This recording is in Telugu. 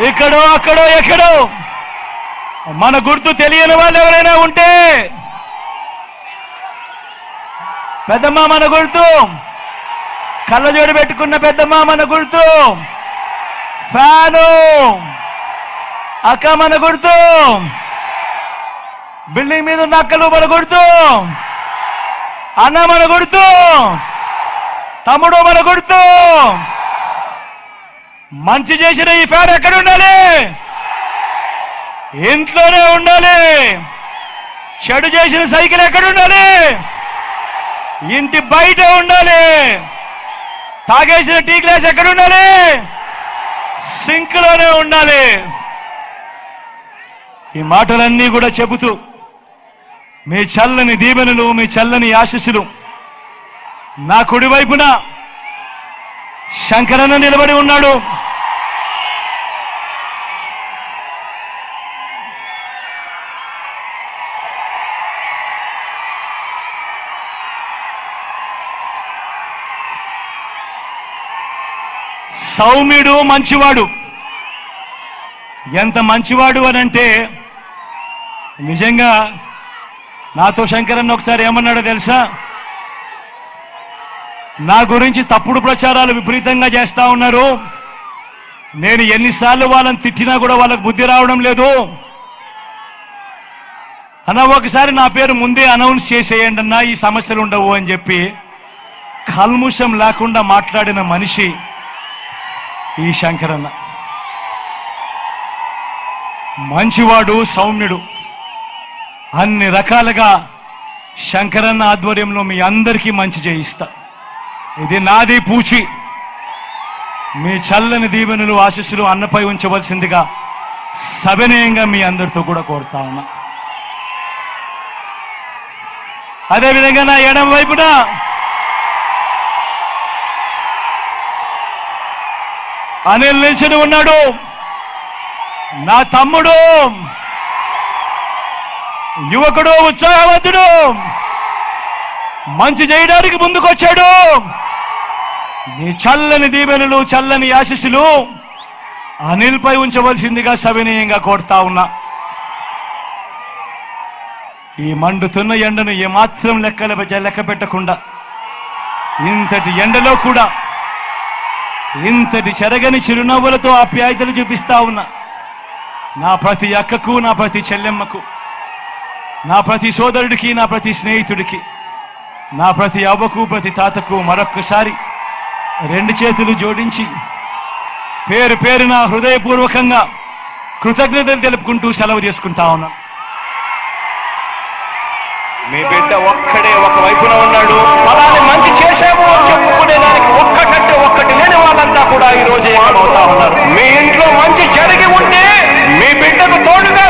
ఇక్కడో అక్కడో ఎక్కడో మన గుర్తు తెలియని వాళ్ళు ఎవరైనా ఉంటే పెద్దమ్మ మన గుర్తు, కళ్ళజోడు పెట్టుకున్న పెద్దమ్మ మన గుర్తు, ఫ్యాను అక్క మన గుర్తు, బిల్డింగ్ మీద ఉన్న అక్కలు మన గుర్తు, అన్న మన గుర్తు, తమ్ముడు మన గుర్తు. మంచి చేసిన ఈ ఫ్యాన్ ఎక్కడ ఉండాలి? ఇంట్లోనే ఉండాలి. చెడు చేసిన సైకిల్ ఎక్కడ ఉండాలి? ఇంటి బయట ఉండాలి. తాగేసిన టీ గ్లాస్ ఎక్కడ ఉండాలి? సింక్ లోనే ఉండాలి. ఈ మాటలన్నీ కూడా చెబుతూ మీ చల్లని దీవెనలు, మీ చల్లని ఆశీస్సులు నా కుడి వైపున శంకరన్న నిలబడి ఉన్నాడు. సౌమ్యుడు, మంచివాడు. ఎంత మంచివాడు అనంటే నిజంగా నాతో శంకరన్న ఒకసారి ఏమన్నాడో తెలుసా? నా గురించి తప్పుడు ప్రచారాలు విపరీతంగా చేస్తా ఉన్నారు. నేను ఎన్నిసార్లు వాళ్ళని తిట్టినా కూడా వాళ్ళకు బుద్ధి రావడం లేదు అన్న, ఒకసారి నా పేరు ముందే అనౌన్స్ చేసేయండి అన్నా, ఈ సమస్యలు ఉండవు అని చెప్పి కల్ముషం లేకుండా మాట్లాడిన మనిషి ఈ శంకరన్న. మంచివాడు, సౌమ్యుడు. అన్ని రకాలుగా శంకరన్న ఆధ్వర్యంలో మీ అందరికీ మంచి చేయిస్తా. ఇది నాది పూచి. మీ చల్లని దీవెనలు, ఆశీస్సులు అన్నపై ఉంచవలసిందిగా సవినయంగా మీ అందరితో కూడా కోరుతా ఉన్నా. అదేవిధంగా నా ఎడమ వైపున అనిల్ నిల్చుని ఉన్నాడు. నా తమ్ముడు, యువకుడు, ఉత్సాహవంతుడు, మంచి చేయడానికి ముందుకొచ్చాడు. నీ చల్లని దీవెనలు, చల్లని ఆశీస్సులు అనిల్ పై ఉంచవలసిందిగా సవినయంగా కోరుతా ఉన్నా. ఈ మండుతున్న ఎండను ఏమాత్రం లెక్క పెట్టకుండా ఇంతటి ఎండలో కూడా ఇంతటి చెరగని చిరునవ్వులతో ఆప్యాయతలు చూపిస్తా ఉన్నా నా ప్రతి అక్కకు, నా ప్రతి చెల్లెమ్మకు, నా ప్రతి సోదరుడికి, నా ప్రతి స్నేహితుడికి, నా ప్రతి అవ్వకు, ప్రతి తాతకు మరొక్కసారి రెండు చేతులు జోడించి పేరు పేరున హృదయపూర్వకంగా కృతజ్ఞతలు తెలుపుకుంటూ సెలవు చేసుకుంటా ఉన్నా. మీ బిడ్డ ఒక్కడే ఒక వైపున ఉన్నాడు. అలానే మంచి చేశాము చెప్పుకునేదానికి ఒక్కటంటే ఒక్కటి లేని వాళ్ళంతా కూడా ఈ రోజు ఏమవుతా ఉన్నారు. మీ ఇంట్లో మంచి జరిగి ఉంటే మీ బిడ్డకు తోడుగా